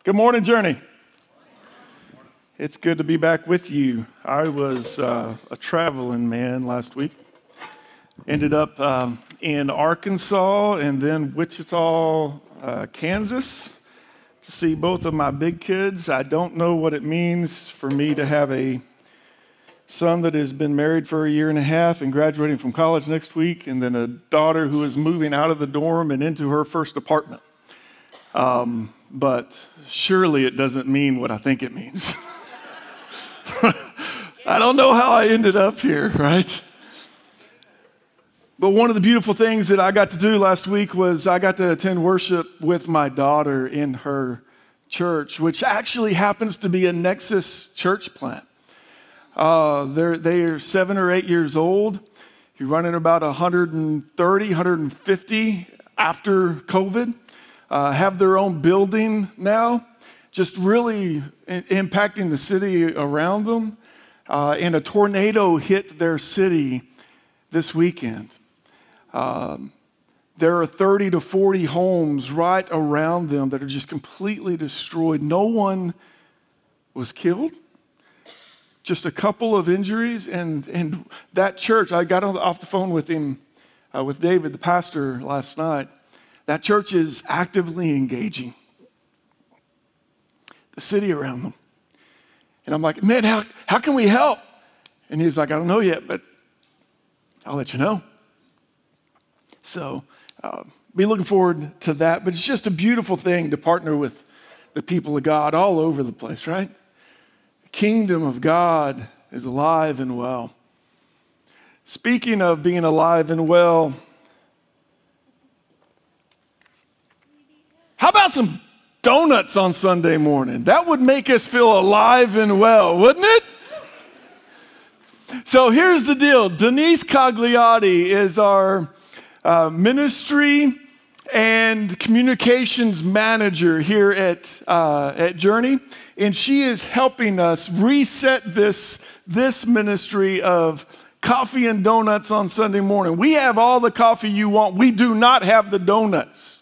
Good morning, Journey. It's good to be back with you. I was a traveling man last week. Ended up in Arkansas and then Wichita, Kansas to see both of my big kids. I don't know what it means for me to have a son that has been married for a year and a half and graduating from college next week, and then a daughter who is moving out of the dorm and into her first apartment. But surely it doesn't mean what I think it means. I don't know how I ended up here, right? But one of the beautiful things that I got to do last week was I got to attend worship with my daughter in her church, which actually happens to be a Nexus church plant. They are 7 or 8 years old. You're running about 130, 150 after COVID. Have their own building now, just really impacting the city around them. And a tornado hit their city this weekend. There are 30 to 40 homes right around them that are just completely destroyed. No one was killed, just a couple of injuries. And that church, I got off the phone with him, with David, the pastor, last night. That church is actively engaging the city around them. And I'm like, man, how can we help? And he's like, I don't know yet, but I'll let you know. So be looking forward to that. But it's just a beautiful thing to partner with the people of God all over the place, right? The kingdom of God is alive and well. Speaking of being alive and well, how about some donuts on Sunday morning? That would make us feel alive and well, wouldn't it? So here's the deal. Denise Cagliotti is our ministry and communications manager here at Journey, and she is helping us reset this ministry of coffee and donuts on Sunday morning. We have all the coffee you want. We do not have the donuts.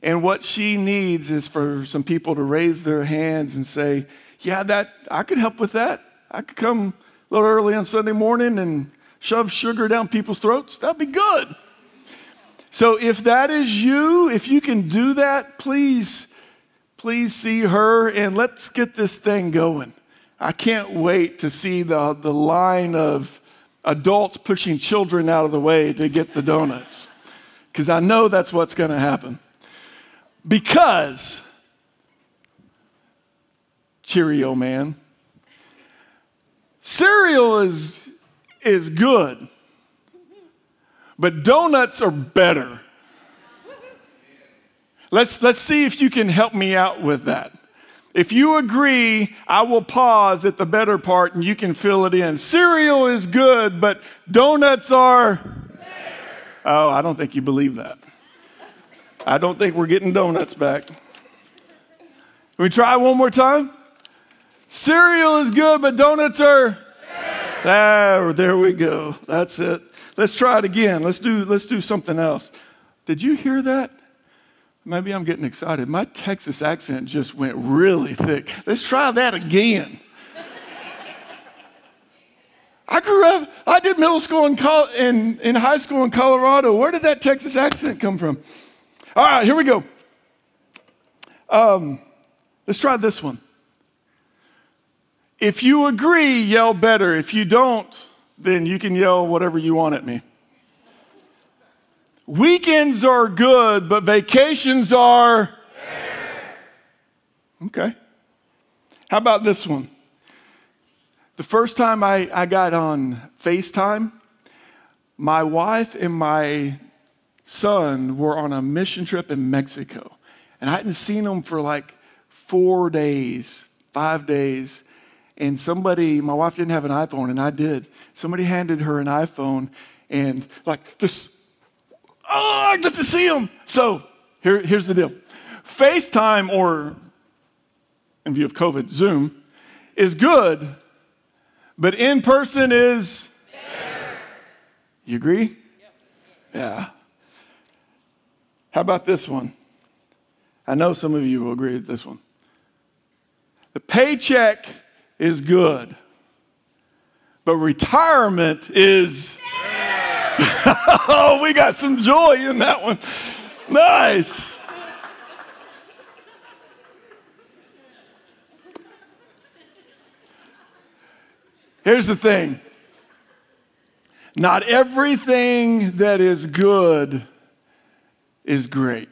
And what she needs is for some people to raise their hands and say, yeah, I could help with that. I could come a little early on Sunday morning and shove sugar down people's throats. That'd be good. So if that is you, if you can do that, please see her and let's get this thing going. I can't wait to see the line of adults pushing children out of the way to get the donuts, because I know that's what's going to happen. Because, Cheerio man, cereal is good, but donuts are better. Let's see if you can help me out with that. If you agree, I will pause at the better part and you can fill it in. Cereal is good, but donuts are better. Oh, I don't think you believe that. I don't think we're getting donuts back. Can we try one more time? Cereal is good, but donuts are better. There we go. That's it. Let's try it again. Let's do something else. Did you hear that? Maybe I'm getting excited. My Texas accent just went really thick. Let's try that again. I did middle school and in high school in Colorado. Where did that Texas accent come from? All right, here we go. Let's try this one. If you agree, yell better. If you don't, then you can yell whatever you want at me. Weekends are good, but vacations are better. Okay. How about this one? The first time I got on FaceTime, my wife and my son were on a mission trip in Mexico. And I hadn't seen them for like 4 days, 5 days. And my wife didn't have an iPhone, and I did. Somebody handed her an iPhone, and like this, I get to see them. So here's the deal. FaceTime, or in view of COVID, Zoom, is good, but in person is better. You agree? Yeah. How about this one? I know some of you will agree with this one. The paycheck is good, but retirement is... Oh, we got some joy in that one. Nice. Here's the thing. Not everything that is good is great.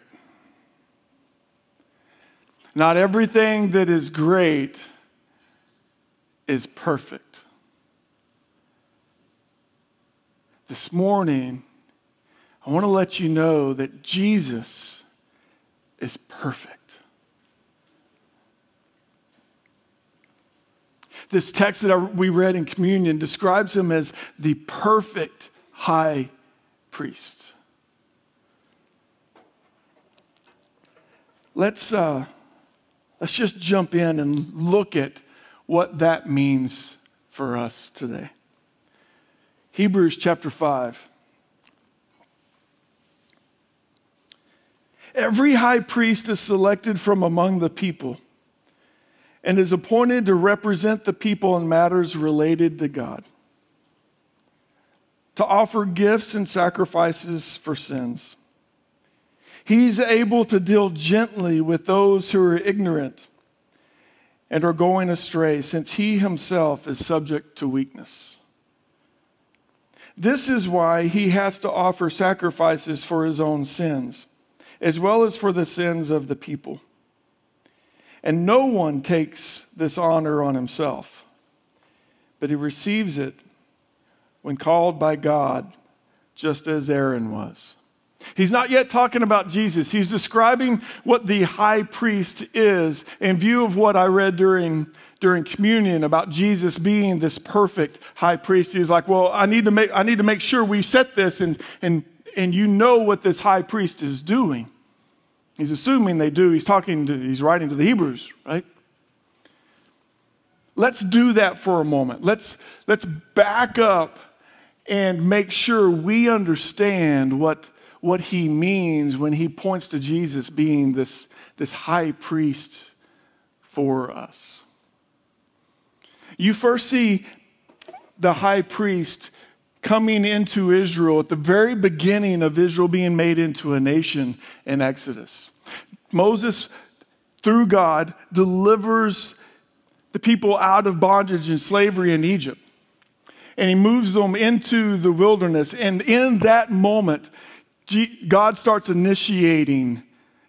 Not everything that is great is perfect. This morning, I want to let you know that Jesus is perfect. This text that we read in communion describes him as the perfect high priest. Let's just jump in and look at what that means for us today. Hebrews chapter 5. Every high priest is selected from among the people and is appointed to represent the people in matters related to God, to offer gifts and sacrifices for sins. He's able to deal gently with those who are ignorant and are going astray, since he himself is subject to weakness. This is why he has to offer sacrifices for his own sins, as well as for the sins of the people. And no one takes this honor on himself, but he receives it when called by God, just as Aaron was. He's not yet talking about Jesus. He's describing what the high priest is in view of what I read during communion about Jesus being this perfect high priest. He's like, well, I need to make sure we set this and you know what this high priest is doing. He's assuming they do. He's writing to the Hebrews, right? Let's do that for a moment. Let's back up and make sure we understand what he means when he points to Jesus being this high priest for us. You first see the high priest coming into Israel at the very beginning of Israel being made into a nation in Exodus. Moses, through God, delivers the people out of bondage and slavery in Egypt. And he moves them into the wilderness. And in that moment, God starts initiating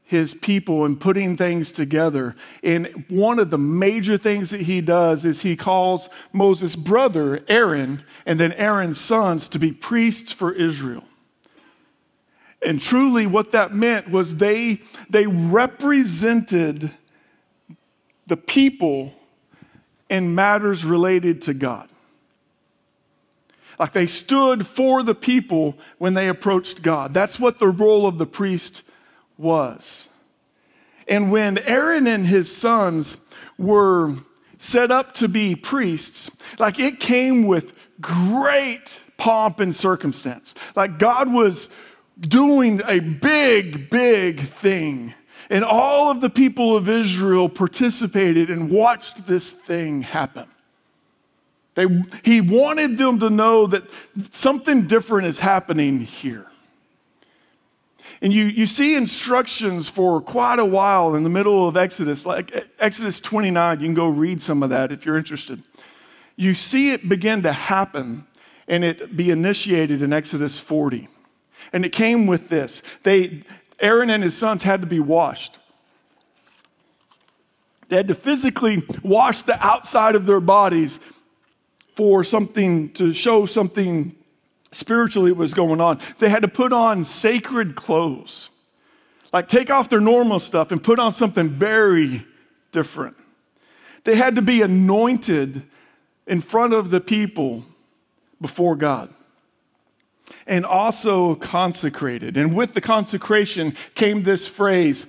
his people and putting things together. And one of the major things that he does is he calls Moses' brother, Aaron, and then Aaron's sons to be priests for Israel. And truly what that meant was they represented the people in matters related to God. Like they stood for the people when they approached God. That's what the role of the priest was. And when Aaron and his sons were set up to be priests, like it came with great pomp and circumstance. Like God was doing a big, big thing. And all of the people of Israel participated and watched this thing happen. He wanted them to know that something different is happening here. And you see instructions for quite a while in the middle of Exodus, like Exodus 29. You can go read some of that if you're interested. You see it begin to happen and it be initiated in Exodus 40. And it came with this. Aaron and his sons had to be washed. They had to physically wash the outside of their bodies for something, to show something spiritually was going on. They had to put on sacred clothes. Like take off their normal stuff and put on something very different. They had to be anointed in front of the people before God. And also consecrated. And with the consecration came this phrase,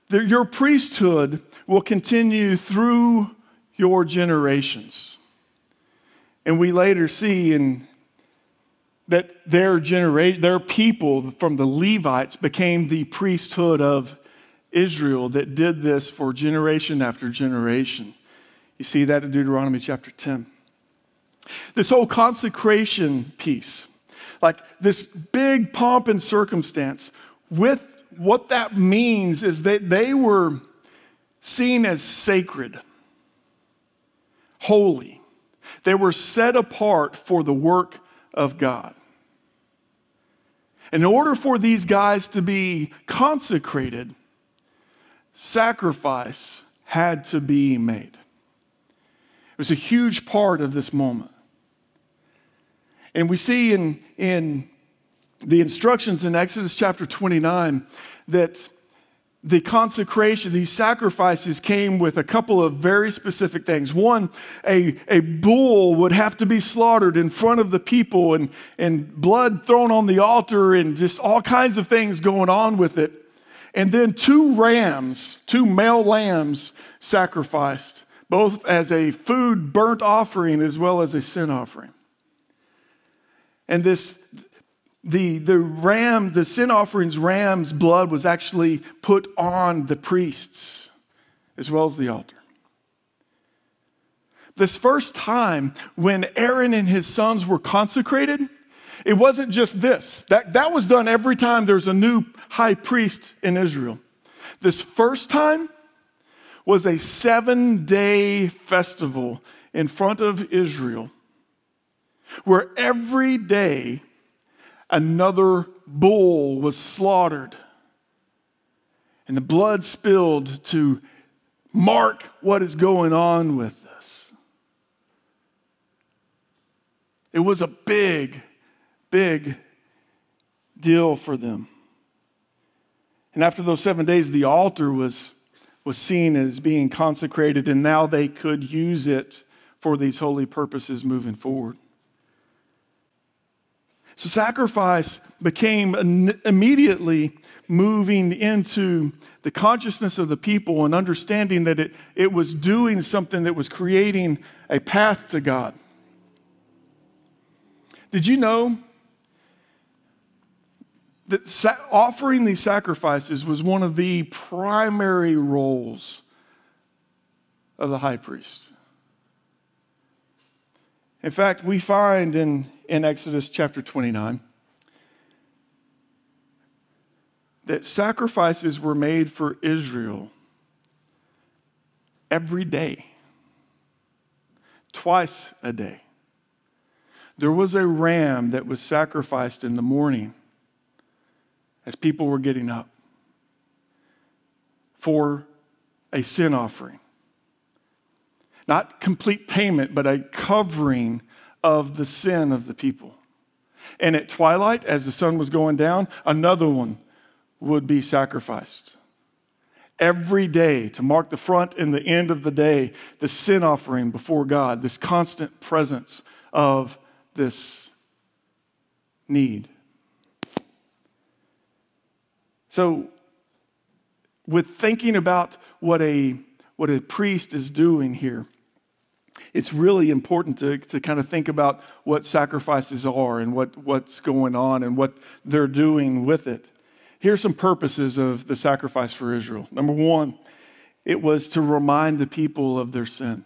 that your priesthood will continue through your generations. And we later see that their people from the Levites became the priesthood of Israel that did this for generation after generation. You see that in Deuteronomy chapter 10. This whole consecration piece, like this big pomp and circumstance, with what that means is that they were seen as sacred, holy. They were set apart for the work of God. In order for these guys to be consecrated, sacrifice had to be made. It was a huge part of this moment. And we see in the instructions in Exodus chapter 29 that the consecration, these sacrifices came with a couple of very specific things. One, a bull would have to be slaughtered in front of the people and blood thrown on the altar and just all kinds of things going on with it. And then 2 rams, 2 male lambs sacrificed, both as a food burnt offering as well as a sin offering. And the sin offering's ram's blood was actually put on the priests as well as the altar. This first time when Aaron and his sons were consecrated, it wasn't just this. That was done every time there's a new high priest in Israel. This first time was a 7-day festival in front of Israel where every day another bull was slaughtered and the blood spilled to mark what is going on with this. It was a big deal for them. And after those 7 days, the altar was seen as being consecrated, and now they could use it for these holy purposes moving forward. So sacrifice became immediately moving into the consciousness of the people and understanding that it was doing something that was creating a path to God. Did you know that offering these sacrifices was one of the primary roles of the high priest? In fact, we find in Exodus chapter 29 that sacrifices were made for Israel every day, twice a day. There was a ram that was sacrificed in the morning as people were getting up for a sin offering. Not complete payment, but a covering of the sin of the people. And at twilight, as the sun was going down, another one would be sacrificed. Every day, to mark the front and the end of the day, the sin offering before God, this constant presence of this need. So, with thinking about what a priest is doing here, it's really important to kind of think about what sacrifices are and what's going on and what they're doing with it. Here's some purposes of the sacrifice for Israel. Number one, it was to remind the people of their sin.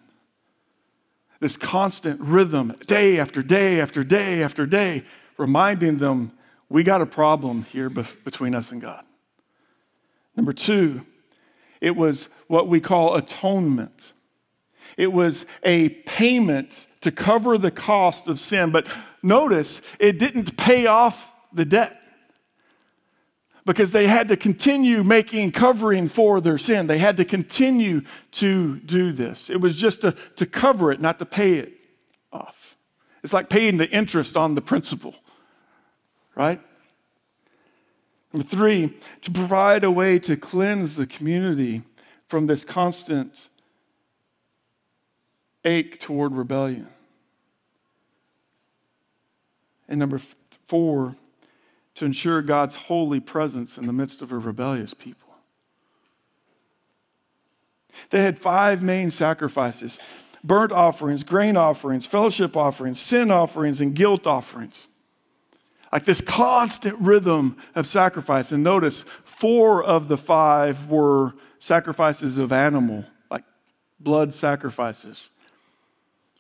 This constant rhythm, day after day after day after day, reminding them, we got a problem here between us and God. Number two, it was what we call atonement. It was a payment to cover the cost of sin. But notice, it didn't pay off the debt because they had to continue making covering for their sin. They had to continue to do this. It was just to cover it, not to pay it off. It's like paying the interest on the principal, right? Number three, to provide a way to cleanse the community from this constant ache toward rebellion. And number four, to ensure God's holy presence in the midst of a rebellious people. They had 5 main sacrifices: burnt offerings, grain offerings, fellowship offerings, sin offerings, and guilt offerings. Like this constant rhythm of sacrifice. And notice, 4 of the 5 were sacrifices of animal, like blood sacrifices.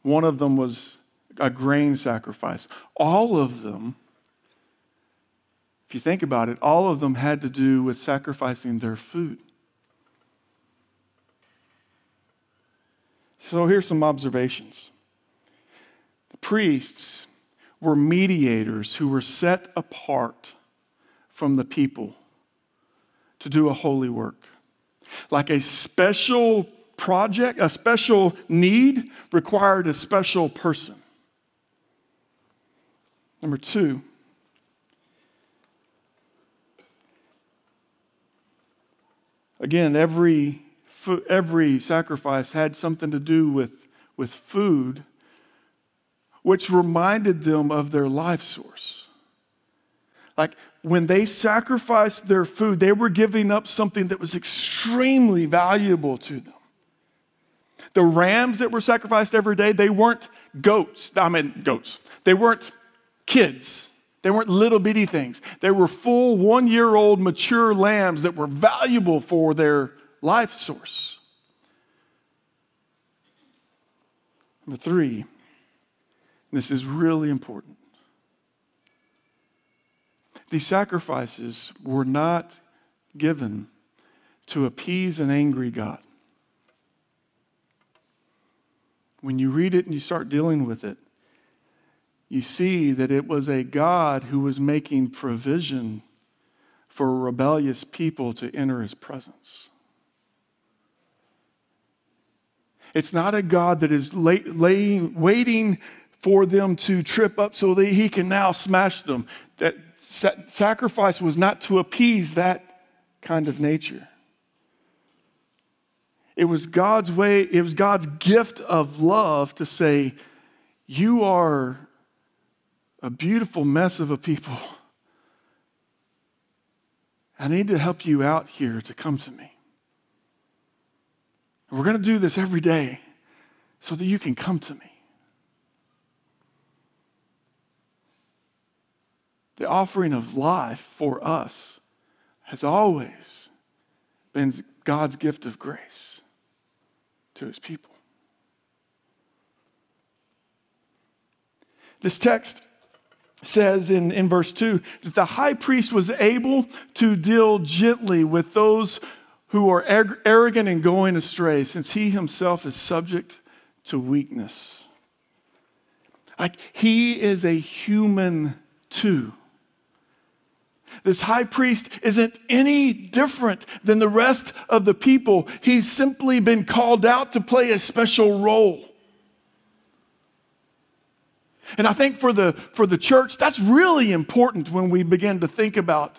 One of them was a grain sacrifice. All of them, if you think about it, all of them had to do with sacrificing their food. So here's some observations. The priests were mediators who were set apart from the people to do a holy work. Like a special project, a special need required a special person. Number two, again, every sacrifice had something to do with food, which reminded them of their life source. Like when they sacrificed their food, they were giving up something that was extremely valuable to them. The rams that were sacrificed every day, they weren't goats. They weren't kids. They weren't little bitty things. They were full 1-year-old mature lambs that were valuable for their life source. Number three, this is really important. These sacrifices were not given to appease an angry God. When you read it and you start dealing with it, you see that it was a God who was making provision for a rebellious people to enter his presence. It's not a God that is waiting for them to trip up so that he can now smash them. That sacrifice was not to appease that kind of nature. It was God's way, it was God's gift of love to say, you are a beautiful mess of a people. I need to help you out here to come to me. And we're going to do this every day so that you can come to me. The offering of life for us has always been God's gift of grace to his people. This text says in verse 2 that the high priest was able to deal gently with those who are arrogant and going astray, since he himself is subject to weakness. Like he is a human too. This high priest isn't any different than the rest of the people. He's simply been called out to play a special role. And I think for the church, that's really important when we begin to think about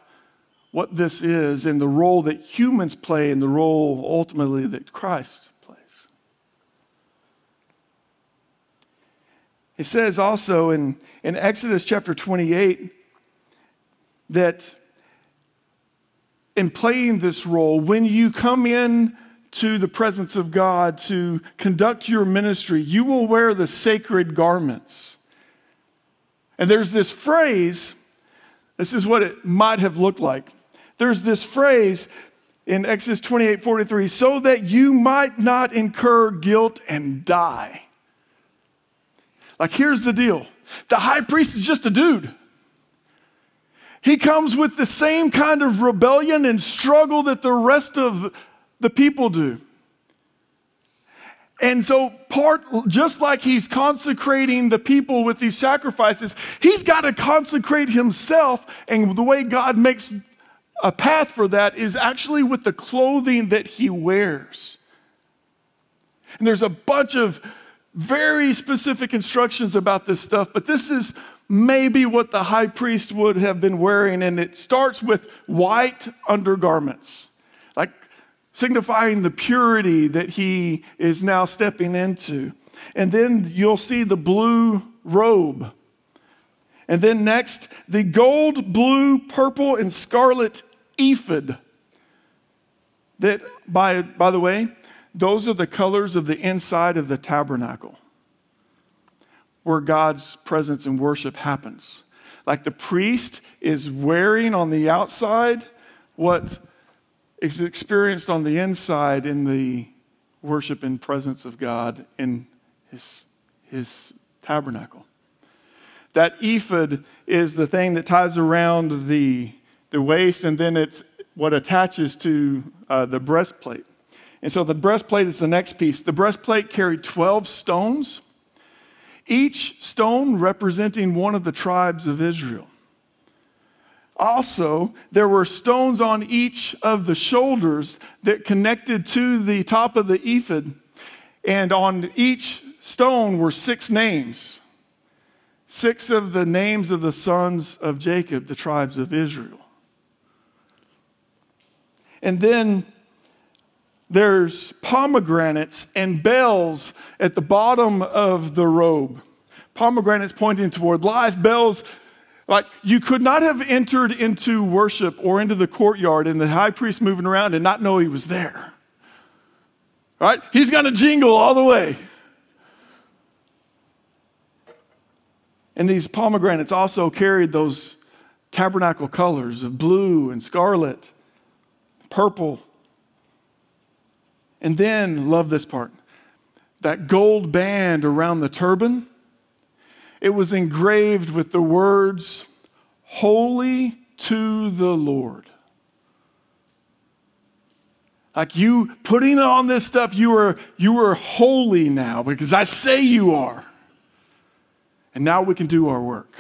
what this is and the role that humans play and the role ultimately that Christ plays. It says also in Exodus chapter 28 that in playing this role, when you come in to the presence of God to conduct your ministry, you will wear the sacred garments. And there's this phrase, this is what it might have looked like. There's this phrase in Exodus 28:43, so that you might not incur guilt and die. Like, here's the deal. The high priest is just a dude. He comes with the same kind of rebellion and struggle that the rest of the people do. And so just like he's consecrating the people with these sacrifices, he's got to consecrate himself. And the way God makes a path for that is actually with the clothing that he wears. And there's a bunch of very specific instructions about this stuff, but this is maybe what the high priest would have been wearing. And it starts with white undergarments, like signifying the purity that he is now stepping into. And then you'll see the blue robe. And then next, the gold, blue, purple, and scarlet ephod. That, by the way, those are the colors of the inside of the tabernacle, where God's presence and worship happens. Like the priest is wearing on the outside what is experienced on the inside in the worship in presence of God in his tabernacle. That ephod is the thing that ties around the waist, and then it's what attaches to the breastplate. And so the breastplate is the next piece. The breastplate carried 12 stones, each stone representing one of the tribes of Israel. Also, there were stones on each of the shoulders that connected to the top of the ephod, and on each stone were 6 names. 6 of the names of the sons of Jacob, the tribes of Israel. And then there's pomegranates and bells at the bottom of the robe. Pomegranates pointing toward life, bells, like you could not have entered into worship or into the courtyard and the high priest moving around and not know he was there. Right? He's going to jingle all the way. And these pomegranates also carried those tabernacle colors of blue and scarlet, purple. And then, love this part, that gold band around the turban, it was engraved with the words, "Holy to the Lord." Like you putting on this stuff, you are holy now because I say you are. And now we can do our work.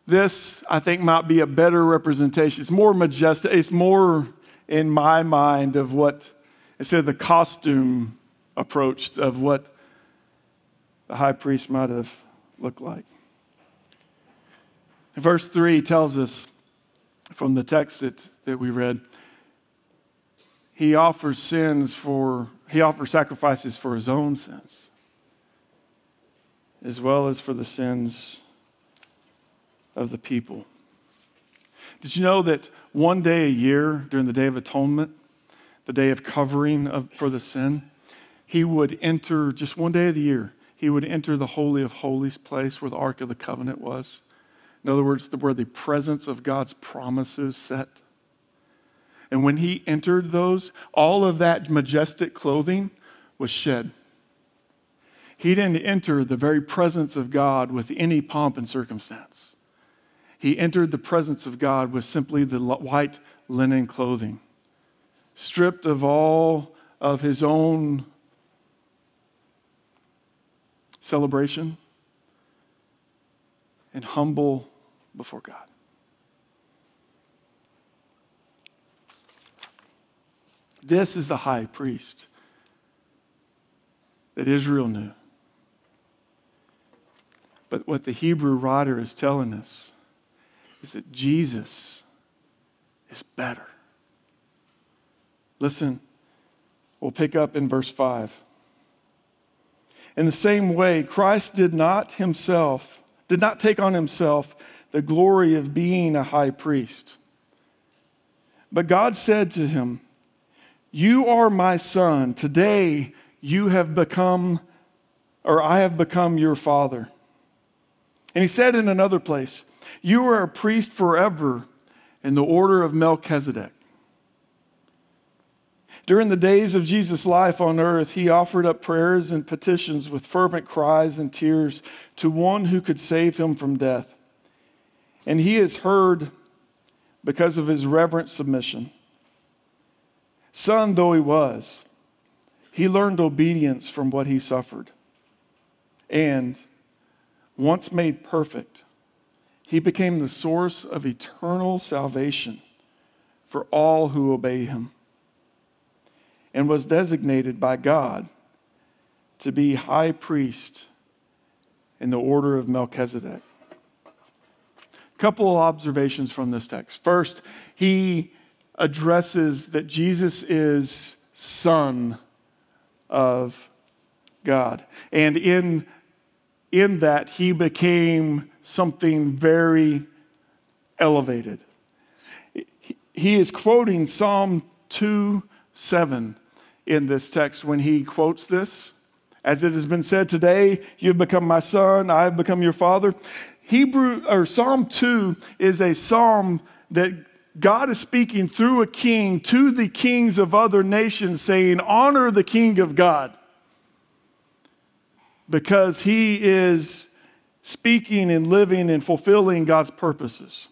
This, I think, might be a better representation. It's more majestic. It's more, in my mind, of what, instead of the costume approach, of what the high priest might have looked like. Verse 3 tells us from the text that we read, he offers sacrifices for his own sins, as well as for the sins of the people. Did you know that one day a year, during the Day of Atonement, the day of covering for the sin, he would enter, just one day of the year, he would enter the Holy of Holies place where the Ark of the Covenant was. In other words, where the presence of God's promises sat. And when he entered those, all of that majestic clothing was shed. He didn't enter the very presence of God with any pomp and circumstance. He entered the presence of God with simply the white linen clothing, stripped of all of his own celebration, and humble before God. This is the high priest that Israel knew. But what the Hebrew writer is telling us is that Jesus is better. Listen, we'll pick up in verse 5. In the same way, Christ did not take on himself the glory of being a high priest. But God said to him, "You are my son. Today I have become your father." And he said in another place, "You are a priest forever in the order of Melchizedek." During the days of Jesus' life on earth, he offered up prayers and petitions with fervent cries and tears to one who could save him from death. And he is heard because of his reverent submission. Son though he was, he learned obedience from what he suffered. And once made perfect, he became the source of eternal salvation for all who obey him, and was designated by God to be high priest in the order of Melchizedek. A couple of observations from this text. First, he addresses that Jesus is Son of God. And in that, he became something very elevated. He is quoting Psalm 2:7 in this text when he quotes this. As it has been said, today you've become my son, I have become your father. Psalm 2 is a psalm that God is speaking through a king to the kings of other nations, saying, honor the king of God. Because he is speaking and living and fulfilling God's purposes.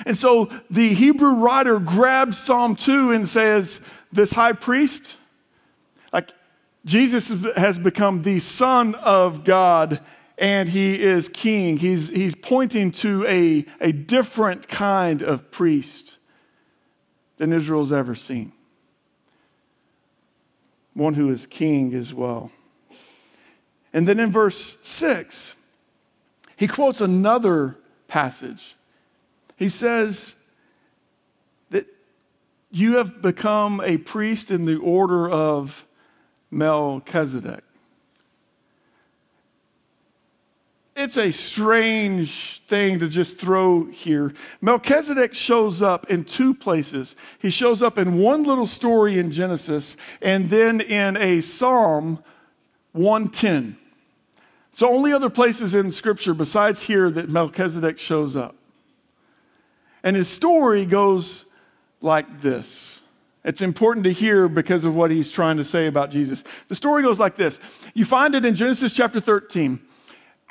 And so the Hebrew writer grabs Psalm 2 and says, this high priest, like Jesus has become the Son of God, and he is king. He's pointing to a different kind of priest than Israel's ever seen. One who is king as well. And then in verse 6, he quotes another passage. He says that you have become a priest in the order of Melchizedek. It's a strange thing to just throw here. Melchizedek shows up in two places. He shows up in one little story in Genesis and then in a Psalm 110. So only other places in Scripture besides here that Melchizedek shows up. And his story goes like this. It's important to hear because of what he's trying to say about Jesus. The story goes like this. You find it in Genesis chapter 13.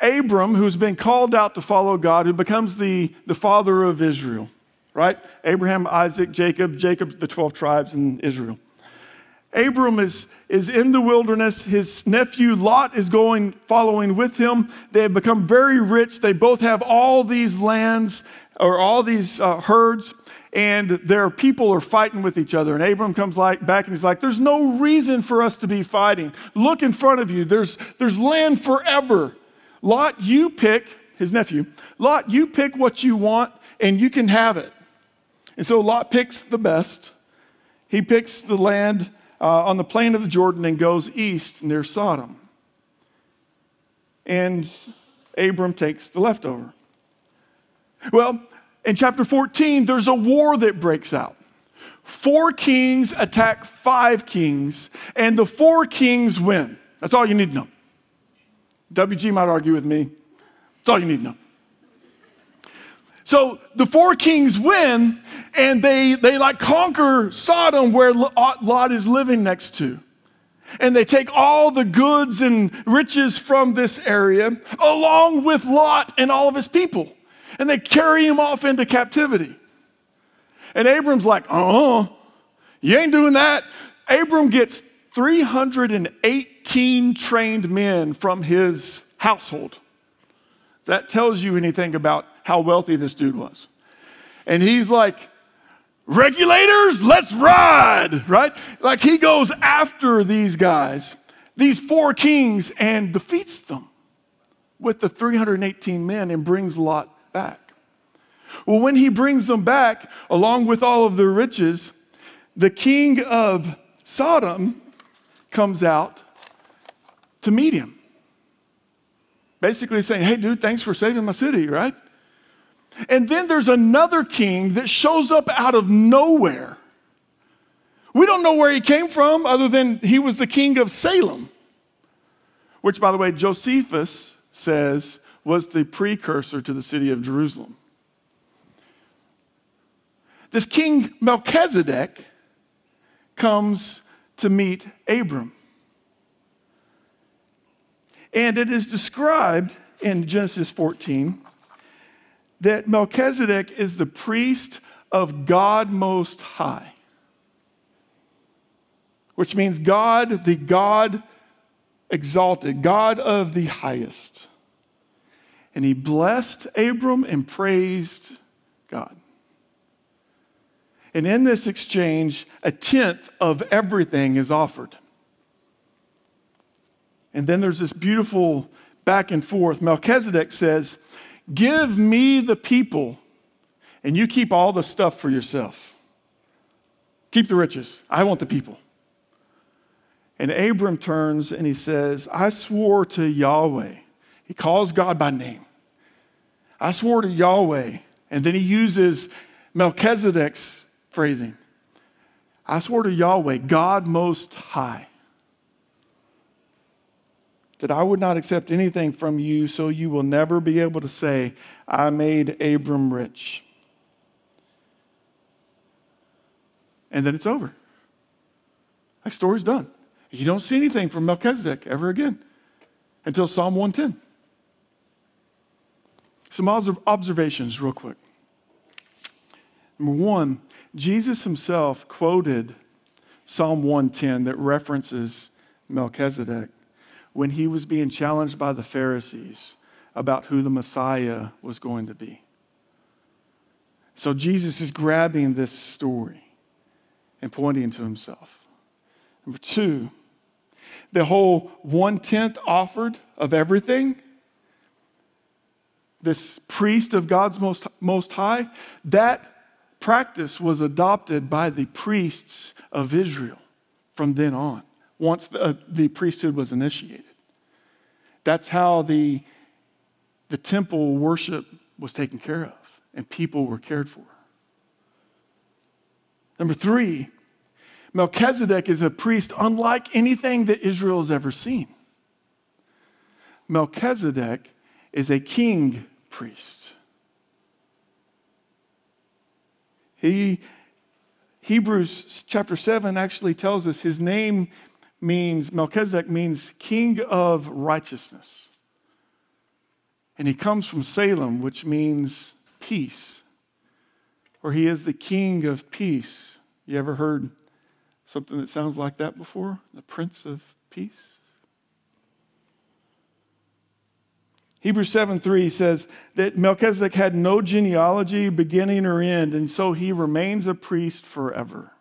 Abram, who's been called out to follow God, who becomes the father of Israel, right? Abraham, Isaac, Jacob, the 12 tribes in Israel. Abram is in the wilderness. His nephew Lot is following with him. They have become very rich. They both have all these lands or all these herds, and their people are fighting with each other. And Abram comes back and he's like, there's no reason for us to be fighting. Look in front of you. There's land forever. Lot, you pick, his nephew, Lot, you pick what you want and you can have it. And so Lot picks the best. He picks the land on the plain of the Jordan and goes east near Sodom. And Abram takes the leftover. Well, in chapter 14, there's a war that breaks out. 4 kings attack 5 kings, and the 4 kings win. That's all you need to know. WG might argue with me. That's all you need to know. So the 4 kings win, and they like conquer Sodom where Lot is living next to. And they take all the goods and riches from this area along with Lot and all of his people. And they carry him off into captivity. And Abram's like, you ain't doing that. Abram gets 318 trained men from his household. That tells you anything about how wealthy this dude was. And he's like, regulators, let's ride, right? Like he goes after these guys, these 4 kings, and defeats them with the 318 men and brings Lot back. Well, when he brings them back, along with all of their riches, the king of Sodom comes out to meet him. Basically saying, hey, dude, thanks for saving my city, right? And then there's another king that shows up out of nowhere. We don't know where he came from other than he was the king of Salem, which, by the way, Josephus says was the precursor to the city of Jerusalem. This king Melchizedek comes to meet Abram. And it is described in Genesis 14 that Melchizedek is the priest of God Most High, which means God, the God exalted, God of the highest. And he blessed Abram and praised God. And in this exchange, 1/10 of everything is offered. And then there's this beautiful back and forth. Melchizedek says, give me the people, and you keep all the stuff for yourself. Keep the riches. I want the people. And Abram turns and he says, I swore to Yahweh. He calls God by name. I swore to Yahweh. And then he uses Melchizedek's phrasing. I swore to Yahweh, God Most High, that I would not accept anything from you, so you will never be able to say, I made Abram rich. and then it's over. That story's done. You don't see anything from Melchizedek ever again until Psalm 110. Some observations real quick. Number one, Jesus himself quoted Psalm 110 that references Melchizedek when he was being challenged by the Pharisees about who the Messiah was going to be. So Jesus is grabbing this story and pointing to himself. Number two, the whole 1/10 offered of everything, this priest of God's most high, that practice was adopted by the priests of Israel from then on, once the priesthood was initiated. That's how the temple worship was taken care of and people were cared for. Number three, Melchizedek is a priest unlike anything that Israel has ever seen. Melchizedek is a king priest. Hebrews chapter 7 actually tells us his name means, Melchizedek means king of righteousness. And he comes from Salem, which means peace, or he is the king of peace. You ever heard something that sounds like that before? The Prince of Peace? Hebrews 7:3 says that Melchizedek had no genealogy, beginning or end, and so he remains a priest forever.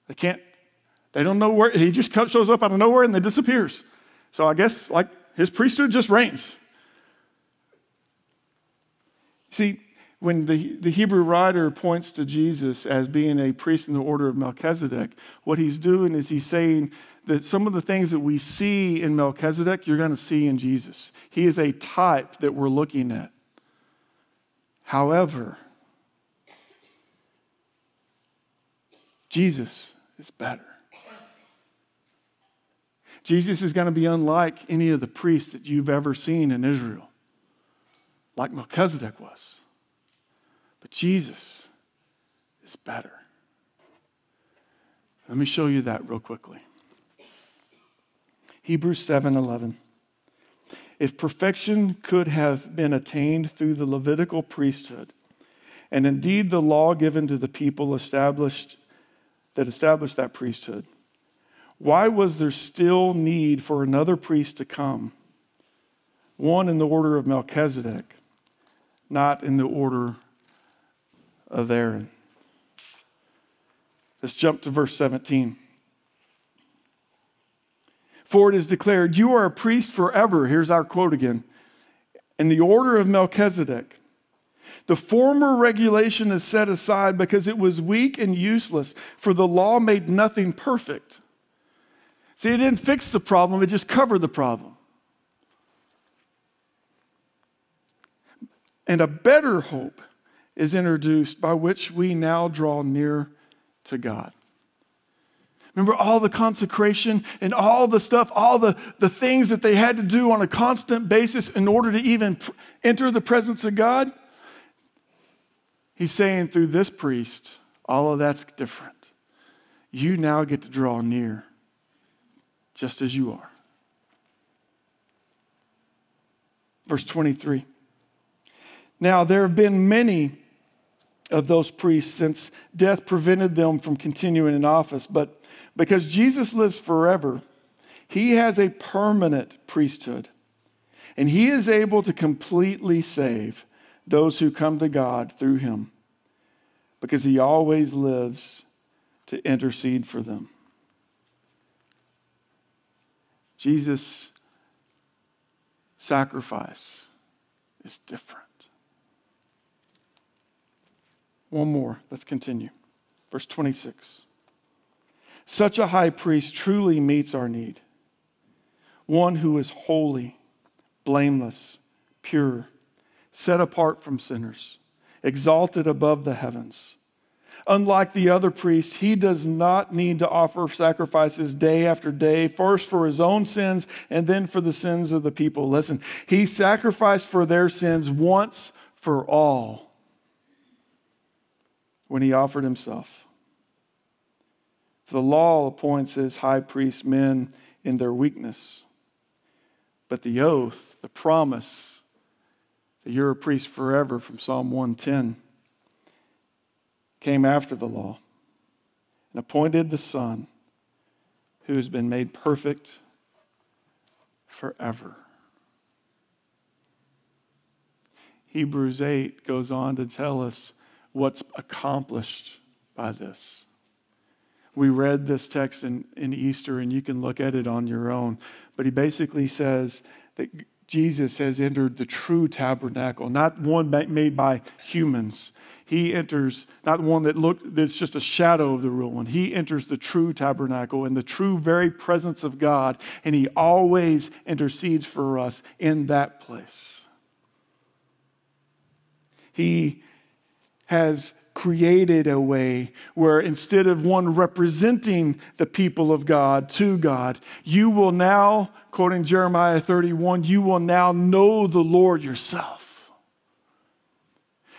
They don't know where, he just shows up out of nowhere and then disappears. So I guess like his priesthood just reigns. See, when the Hebrew writer points to Jesus as being a priest in the order of Melchizedek, what he's doing is he's saying that some of the things that we see in Melchizedek, you're going to see in Jesus. He is a type that we're looking at. However, Jesus is better. Jesus is going to be unlike any of the priests that you've ever seen in Israel, like Melchizedek was. But Jesus is better. Let me show you that real quickly. Hebrews 7:11. If perfection could have been attained through the Levitical priesthood, and indeed the law given to the people established that priesthood, why was there still need for another priest to come? One in the order of Melchizedek, not in the order of Aaron. Let's jump to verse 17. For it is declared, you are a priest forever. Here's our quote again. In the order of Melchizedek. The former regulation is set aside because it was weak and useless, for the law made nothing perfect. See, it didn't fix the problem, it just covered the problem. And a better hope is introduced by which we now draw near to God. Remember all the consecration and all the stuff, all the things that they had to do on a constant basis in order to even enter the presence of God? He's saying through this priest, all of that's different. You now get to draw near just as you are. Verse 23. Now there have been many of those priests since death prevented them from continuing in office, but because Jesus lives forever, he has a permanent priesthood, and he is able to completely save those who come to God through him, because he always lives to intercede for them. Jesus' sacrifice is different. One more. Let's continue. Verse 26. Such a high priest truly meets our need. One who is holy, blameless, pure, set apart from sinners, exalted above the heavens. Unlike the other priests, he does not need to offer sacrifices day after day, first for his own sins and then for the sins of the people. Listen, he sacrificed for their sins once for all when he offered himself. For the law appoints as high priests men in their weakness. But the oath, the promise that you're a priest forever from Psalm 110 came after the law and appointed the Son who has been made perfect forever. Hebrews 8 goes on to tell us what's accomplished by this. We read this text in Easter, and you can look at it on your own. But he basically says that Jesus has entered the true tabernacle, not one made by humans. He enters, not one that's just a shadow of the real one. He enters the true tabernacle in the true very presence of God, and he always intercedes for us in that place. He has created a way where instead of one representing the people of God to God, you will now, quoting Jeremiah 31, you will now know the Lord yourself.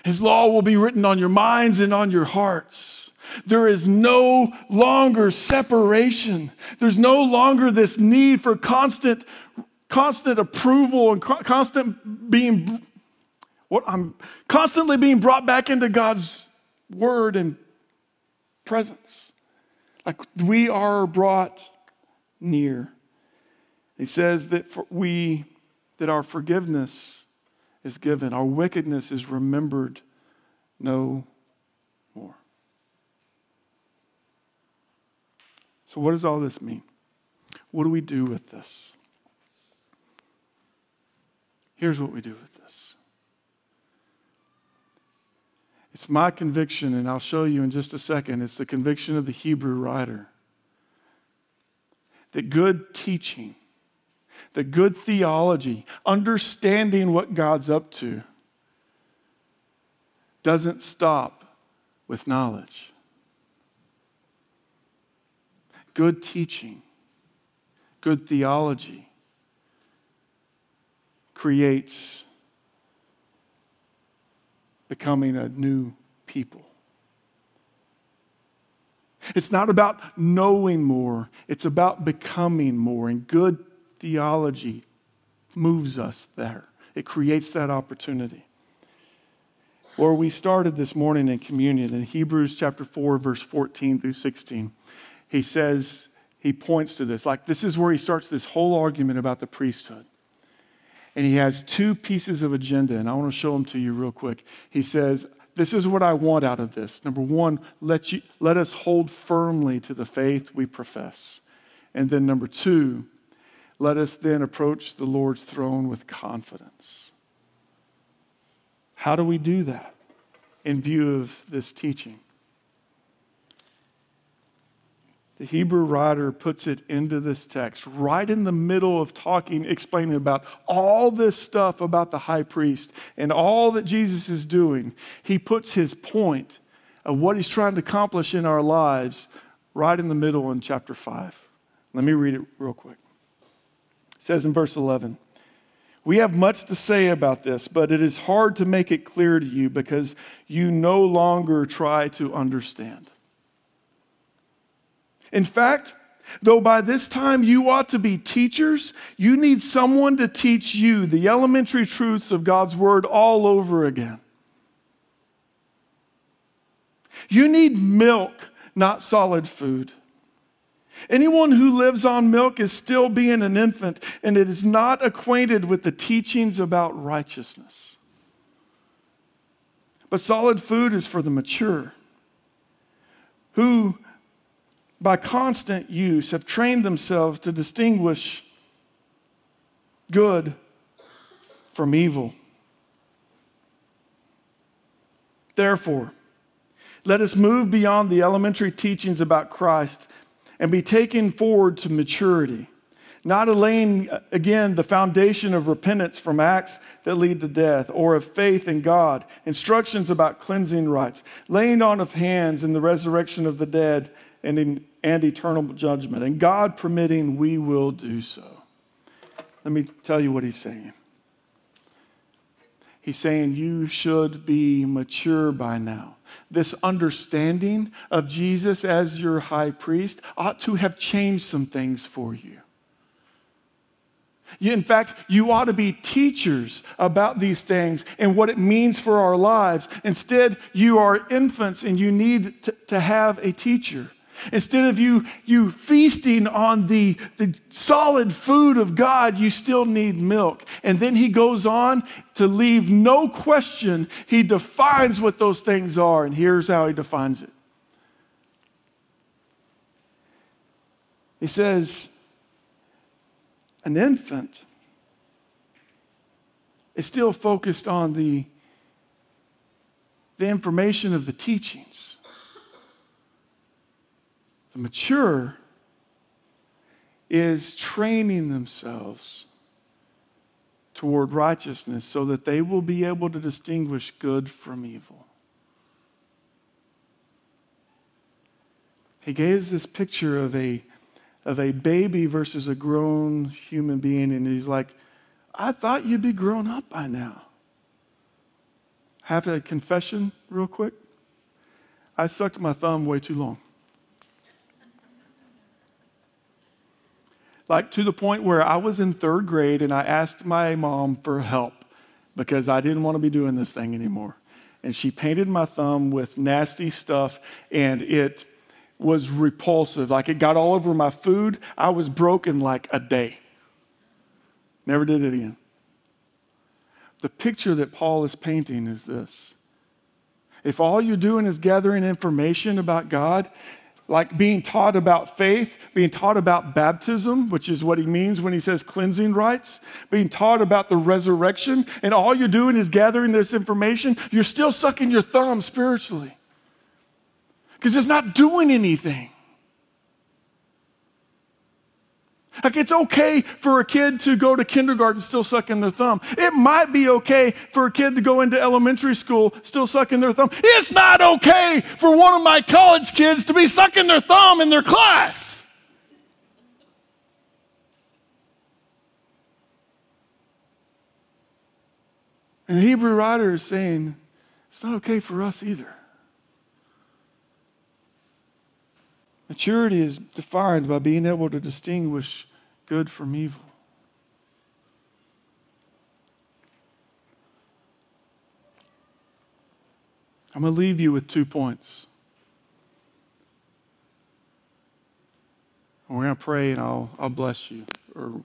His law will be written on your minds and on your hearts. There is no longer separation. There's no longer this need for constant approval and constantly being brought back into God's word and presence. Like we are brought near. He says that that our forgiveness is given. Our wickedness is remembered no more. So what does all this mean? What do we do with this? Here's what we do with this. It's my conviction, and I'll show you in just a second. It's the conviction of the Hebrew writer that good teaching, that good theology, understanding what God's up to, doesn't stop with knowledge. Good teaching, good theology creates becoming a new people. It's not about knowing more. It's about becoming more. And good theology moves us there. It creates that opportunity. Where we started this morning in communion, in Hebrews chapter 4, verse 14 through 16, he points to this. Like this is where he starts this whole argument about the priesthood. And he has two pieces of agenda, and I want to show them to you real quick. He says, this is what I want out of this. Number one, let us hold firmly to the faith we profess. And then number two, let us then approach the Lord's throne with confidence. How do we do that in view of this teaching? The Hebrew writer puts it into this text right in the middle of explaining about all this stuff about the high priest and all that Jesus is doing. He puts his point of what he's trying to accomplish in our lives right in the middle in chapter 5. Let me read it real quick. It says in verse 11, "We have much to say about this, but it is hard to make it clear to you because you no longer try to understand. In fact, though by this time you ought to be teachers, you need someone to teach you the elementary truths of God's word all over again. You need milk, not solid food. Anyone who lives on milk is still being an infant, and it is not acquainted with the teachings about righteousness. But solid food is for the mature, who by constant use have trained themselves to distinguish good from evil. Therefore, let us move beyond the elementary teachings about Christ and be taken forward to maturity, not laying again the foundation of repentance from acts that lead to death, or of faith in God, instructions about cleansing rites, laying on of hands in the resurrection of the dead and eternal judgment. And God permitting, we will do so." Let me tell you what he's saying. He's saying you should be mature by now. This understanding of Jesus as your high priest ought to have changed some things for you. In fact, you ought to be teachers about these things and what it means for our lives. Instead, you are infants and you need to have a teacher. Instead of you feasting on the solid food of God, you still need milk. And then he goes on to leave no question. He defines what those things are, and here's how he defines it. He says, an infant is still focused on the information of the teachings. The mature is training themselves toward righteousness so that they will be able to distinguish good from evil. He gave us this picture of a baby versus a grown human being, and he's like, I thought you'd be grown up by now. Have a confession real quick. I sucked my thumb way too long. Like to the point where I was in 3rd grade and I asked my mom for help because I didn't want to be doing this thing anymore. And she painted my thumb with nasty stuff and it was repulsive. Like it got all over my food. I was broken like a day. Never did it again. The picture that Paul is painting is this. If all you're doing is gathering information about God, like being taught about faith, being taught about baptism, which is what he means when he says cleansing rites, being taught about the resurrection, and all you're doing is gathering this information, you're still sucking your thumb spiritually. Because it's not doing anything. Like it's okay for a kid to go to kindergarten still sucking their thumb. It might be okay for a kid to go into elementary school still sucking their thumb. It's not okay for one of my college kids to be sucking their thumb in their class. And the Hebrew writer is saying, it's not okay for us either. Maturity is defined by being able to distinguish good from evil. I'm going to leave you with 2 points. We're going to pray and I'll bless you, or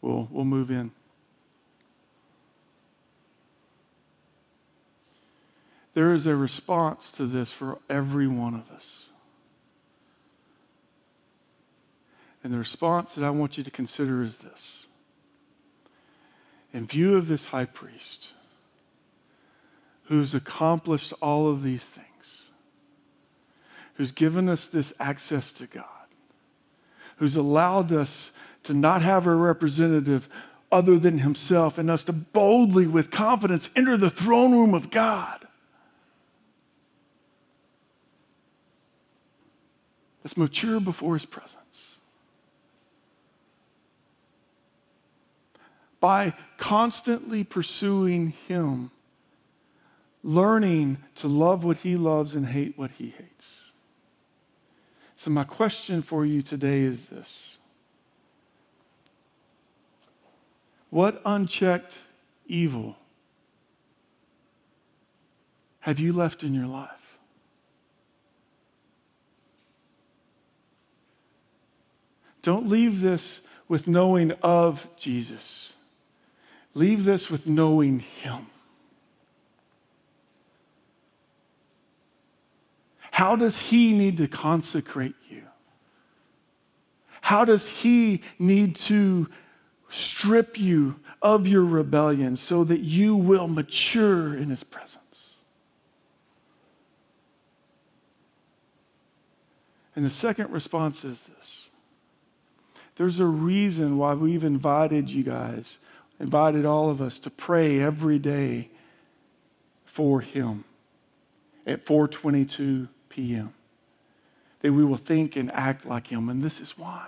we'll move in. There is a response to this for every one of us. And the response that I want you to consider is this. In view of this high priest, who's accomplished all of these things, who's given us this access to God, who's allowed us to not have a representative other than himself, and us to boldly, with confidence, enter the throne room of God. Let's mature before his presence. By constantly pursuing him, learning to love what he loves and hate what he hates. So my question for you today is this. What unchecked evil have you left in your life? Don't leave this with knowing of Jesus. Leave this with knowing him. How does he need to consecrate you? How does he need to strip you of your rebellion so that you will mature in his presence? And the second response is this. There's a reason why we've invited you guys, invited all of us to pray every day for him at 4:22 p.m. That we will think and act like him. And this is why.